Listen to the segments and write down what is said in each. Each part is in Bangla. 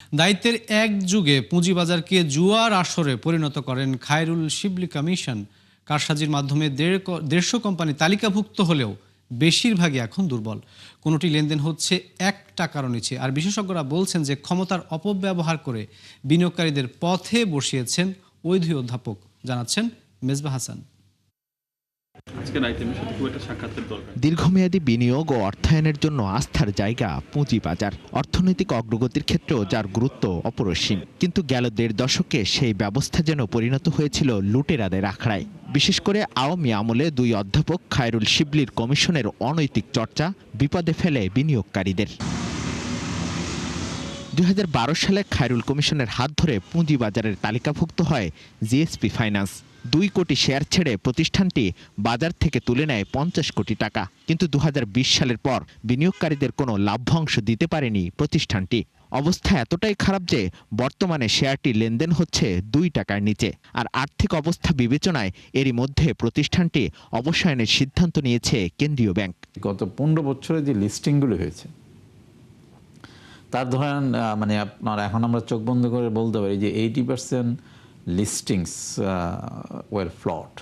দায়িত্বের এক যুগে পুঁজিবাজারকে জুয়ার আসরে পরিণত করেন খায়রুল শিবলি কমিশন। কারসাজির মাধ্যমে 150 কোম্পানি তালিকাভুক্ত হলেও বেশিরভাগই এখন দুর্বল। কোনোটি লেনদেন হচ্ছে 1 টাকারও নিচে। আর বিশেষজ্ঞরা বলছেন যে ক্ষমতার অপব্যবহার করে বিনিয়োগকারীদের পথে বসিয়েছেন ওই দুই অধ্যাপক। জানাচ্ছেন মেজবা হাসান। দীর্ঘমেয়াদী বিনিয়োগ ও অর্থায়নের জন্য আস্থার জায়গা পুঁজিবাজার। অর্থনৈতিক অগ্রগতির ক্ষেত্রেও যার গুরুত্ব অপরিসীম। কিন্তু গেল 1.5 দশকে সেই ব্যবস্থা যেন পরিণত হয়েছিল লুটেরাদের আখড়ায়। বিশেষ করে আওয়ামী আমলে 2 অধ্যাপক খায়রুল শিবলির কমিশনের অনৈতিক চর্চা বিপদে ফেলে বিনিয়োগকারীদের। 2012 সালে খায়রুল কমিশনের হাত ধরে পুঁজিবাজারের তালিকাভুক্ত হয় জিএসপি ফাইন্যান্স। 2 কোটি শেয়ার ছেড়ে প্রতিষ্ঠানটি বাজার থেকে তুলে নেয় 50 কোটি টাকা। কিন্তু 2020 সালের পর বিনিয়োগকারীদের কোনো লাভ্যাংশ দিতে পারেনি প্রতিষ্ঠানটি। অবস্থা এতটাই খারাপ যে বর্তমানে শেয়ারটি লেনদেন হচ্ছে 2 টাকার নিচে। আর আর্থিক অবস্থা বিবেচনায় এরই মধ্যে প্রতিষ্ঠানটি অবসায়নের সিদ্ধান্ত নিয়েছে কেন্দ্রীয় ব্যাংক। গত 15 বছরে যে লিস্টিংগুলো হয়েছে তার ধরেন মানে আপনার এখন আমরা চোখ বন্ধ করে বলতে পারি যে 80% লিস্টিংস ওয়ার ফ্লট,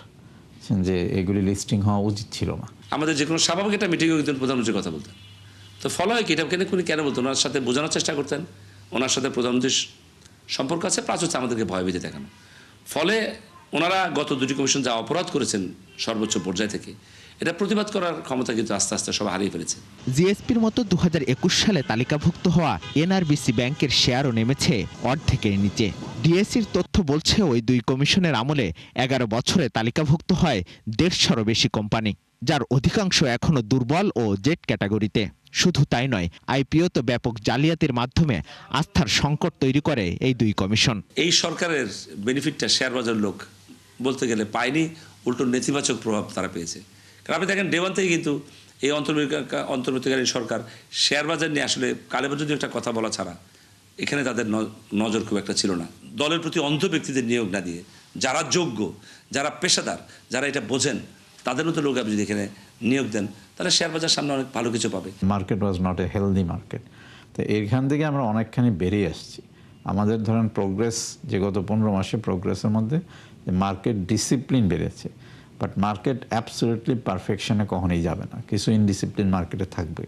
যে এগুলি লিস্টিং হওয়া উচিত ছিল না। আমাদের যে কোনো স্বাভাবিক একটা মিটিংয়ে কিন্তু প্রধানমন্ত্রীর কথা বলতেন, তো ফলো হয় কি এটা কেন বলতেন? ওনার সাথে বোঝানোর চেষ্টা করতেন, ওনার সাথে প্রধানমন্ত্রীর সম্পর্ক আছে, প্লাস হচ্ছে আমাদেরকে ভয়ভীতি দেখানো। ফলে ওনারা গত 2টি কমিশন যা অপরাধ করেছেন সর্বোচ্চ পর্যায় থেকে, এটা প্রতিবাদ করার ক্ষমতা কিন্তু আস্তে আস্তে সব হারিয়ে ফেলেছে। জিএসপির মতো 2021 সালে তালিকাভুক্ত হওয়া এনআরবিসি ব্যাংকের শেয়ারও নেমেছে অর্ধেকের নিচে। ডিএসসির তথ্য বলছে ওই 2 কমিশনের আমলে 11 বছরে তালিকাভুক্ত হয় 150-এরও বেশি কোম্পানি, যার অধিকাংশ এখনো দুর্বল ও জেড ক্যাটাগরিতে। শুধু তাই নয়, আইপিও তো ব্যাপক জালিয়াতির মাধ্যমে আস্থার সংকট তৈরি করে এই 2 কমিশন। এই সরকারের বেনিফিটটা শেয়ার বাজার লোক বলতে গেলে পায়নি, উল্টো নেতিবাচক প্রভাব তারা পেয়েছে। কারণ আপনি দেখেন ডে1 থেকে কিন্তু এই অন্তর্বর্তীকালীন সরকার শেয়ার বাজার নিয়ে আসলে কালেবার যদি একটা কথা বলা ছাড়া এখানে তাদের নজর খুব একটা ছিল না। দলের প্রতি অন্ধ ব্যক্তিদের নিয়োগ না দিয়ে যারা যোগ্য, যারা পেশাদার, যারা এটা বোঝেন তাদের মতো লোক আপনি যদি এখানে নিয়োগ দেন তাহলে শেয়ার বাজার সামনে অনেক ভালো কিছু পাবে। Market was not a healthy market. তো এইখান থেকে আমরা অনেকখানি বেরিয়ে আসছি। আমাদের ধরেন প্রোগ্রেস যে গত 15 মাসে প্রোগ্রেসের মধ্যে মার্কেট ডিসিপ্লিন বেড়েছে, বাট মার্কেট অ্যাবসলিউটলি পারফেকশনে কখনোই যাবে না, কিছু ইনডিসিপ্লিন মার্কেটে থাকবে।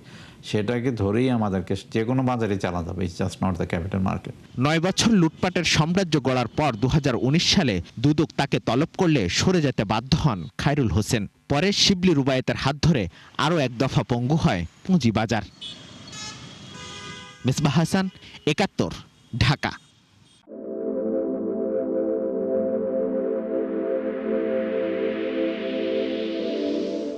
সেটাকে ধরেই আমাদেরকে যে কোনো বাজারে চালাতে হবে, it's just not the capital market. 9 বছর লুটপাটের সাম্রাজ্য গড়ার পর 2019 সালে দুদক তাকে তলব করলে সরে যেতে বাধ্য হন খায়রুল হোসেন। পরে শিবলি রুবায়েতের হাত ধরে আরও 1 দফা পঙ্গু হয় পুঁজিবাজার। মেজবা হাসান, 71, ঢাকা।